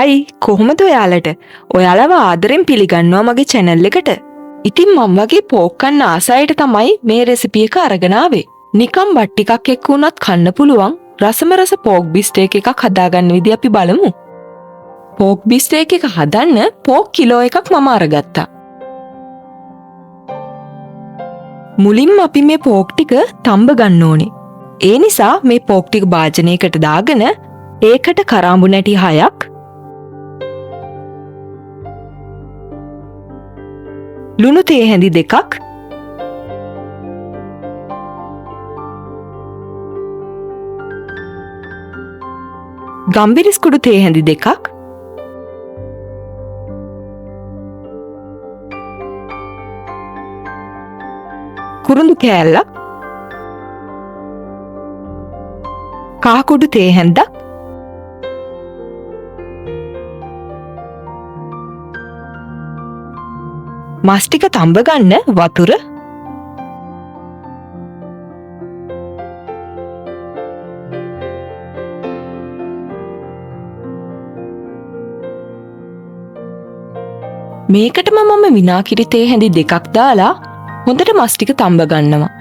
හයි කොහොමද ඔයාලට? ඔයාලව ආදරෙන් පිළිගන්නවා මගේ channel එකට. ඉතින් මම වගේ පෝක් කන්න ආසයට තමයි මේ රෙසිපි එක අරගෙන ආවේ. නිකම් බත් ටිකක් එක්ක උනත් කන්න පුළුවන් රසම රස පෝක් බිස්ටේක් එකක් හදාගන්න විදිහ අපි බලමු. පෝක් බිස්ටේක් එක හදන්න පෝක් කිලෝ එකක් මම අරගත්තා. මුලින්ම අපි මේ පෝක් ටික තඹ ගන්න ඕනේ. ඒ නිසා මේ පෝක් ටික භාජනයකට දාගෙන ඒකට කරාඹු නැටි 6ක් ලුණු තේ හැඳි 2ක් ගම්බිරිස් කුඩු තේ හැඳි 2ක් කුරුඳු කෑල්ලක් කහ කුඩු තේ හැඳක් මස් ටික තඹ ගන්න වතුර මේකටම මම විනාකිරි තේ හැඳි 2ක් දාලා හොඳට මස් ටික තඹ ගන්නවා.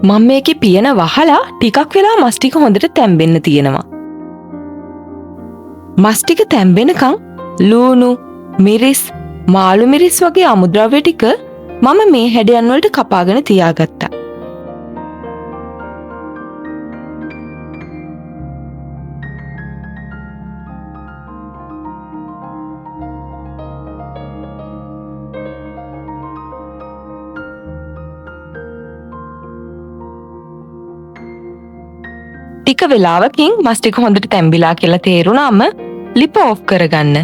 මම මේකේ පියන වහලා ටිකක් වෙලා මස් ටික හොඳට තැම්බෙන්න තියෙනවා. මස් ටික තැම්බෙනකන් ලූණු, මිරිස්, මාළු මිරිස් වගේ අමුද්‍රව්‍ය ටික මම මේ හැඩයන් වලට කපාගෙන තියාගත්තා. ටික වෙලාවකින් මස් ටික හොඳට තැම්බිලා කියලා තේරුණාම ලිප ඔෆ් කරගන්න.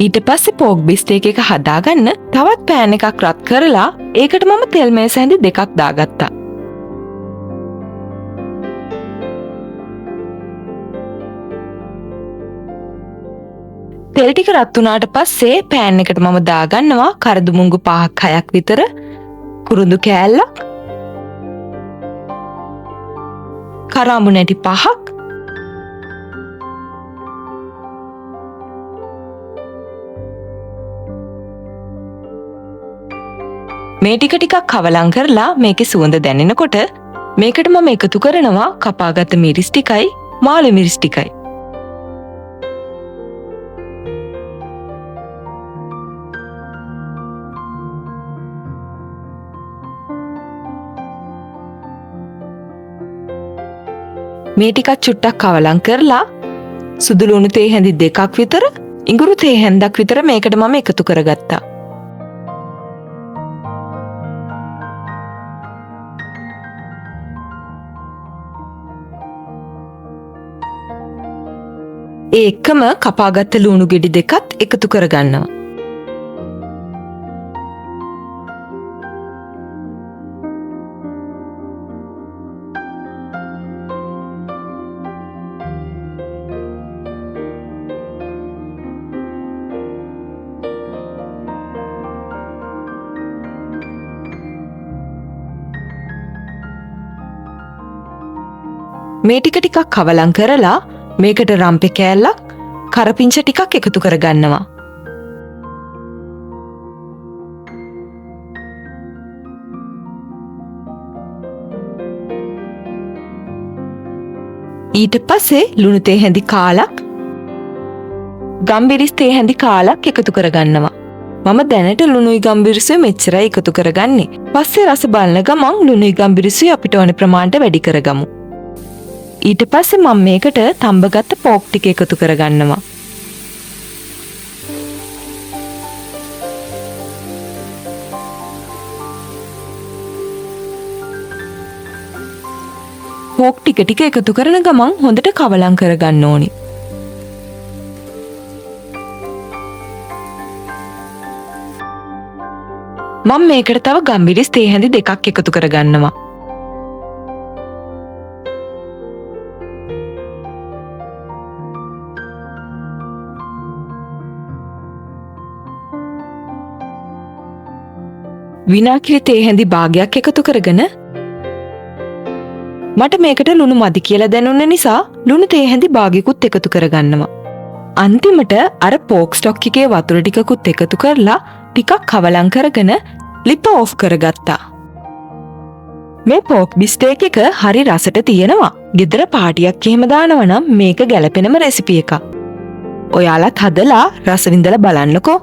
ඊට පස්සේ පෝක් බිස්ටේක් එක හදාගන්න තවත් පෑන් එකක් රත් කරලා ඒකට මම තෙල් මේස හැඳි 2ක් දාගත්තා. තෙල් ටික රත් වුණාට පස්සේ පෑන් එකට මම දාගන්නවා කරදු මුංගු 5ක් 6ක් විතර කුරුඳු කෑල්ලක් කරාඹු නැටි 5ක් මේ ටික කවලම් කරලා මේකේ සුවඳ දැනෙනකොට මේකට මම එකතු කරනවා කපාගත්ත මිරිස් ටිකයි මාළු මිරිස් ටිකයි. මේ ටිකක් චුට්ටක් කවලම් කරලා සුදු ලුණු තේ හැඳි 2ක් විතර ඉඟුරු තේ හැන්දක් විතර මේකට මම එකතු කරගත්තා. ඒ එක්කම කපාගත්ත ලුණු ගෙඩි 2ත් එකතු කරගන්නවා. මේ ටිකක් කවලම් කරලා මේකට රම්පේ කෑල්ලක් කරපිංච ටිකක් එකතු කරගන්නවා. ඊට පස්සේ ලුණු තේ හැඳි කාලක් ගම්බිරිස් තේ හැඳි කාලක් එකතු කරගන්නවා. මම දැනට ලුණුයි ගම්බිරිසුයි මෙච්චරයි එකතු කරගන්නේ. පස්සේ රස බලන ගමන් ලුණුයි ගම්බිරිසුයි අපිට ඕන ප්‍රමාණයට වැඩි කරගමු. ඊට පස්සේ මම මේකට තඹගත්ත පෝක් ටික එකතු කරගන්නවා. පෝක් ටික එකතු කරන ගමන් හොඳට කවලම් කරගන්න ඕනි. මම මේකට තව ගම්බිරිස් තේ හැඳි 2ක් එකතු කරගන්නවා. විනාකිරි තේ හැඳි භාගයක් එකතු කරගෙන මට මේකට ලුණු මදි කියලා දැනුන නිසා ලුණු තේ හැඳි භාගයකුත් එකතු කරගන්නවා. අන්තිමට අර පෝක් ස්ටොක් එකේ වතුර ටිකකුත් එකතු කරලා ටිකක් කවලම් කරගෙන ලිප ඕෆ් කරගත්තා. මේ පෝක් බිස්ටේක් එක හරි රසට තියෙනවා. ගෙදර පාටියක් එහෙම දානවා නම් මේක ගැලපෙනම රෙසිපි එකක්. ඔයාලත් හදලා රස විඳලා බලන්නකෝ.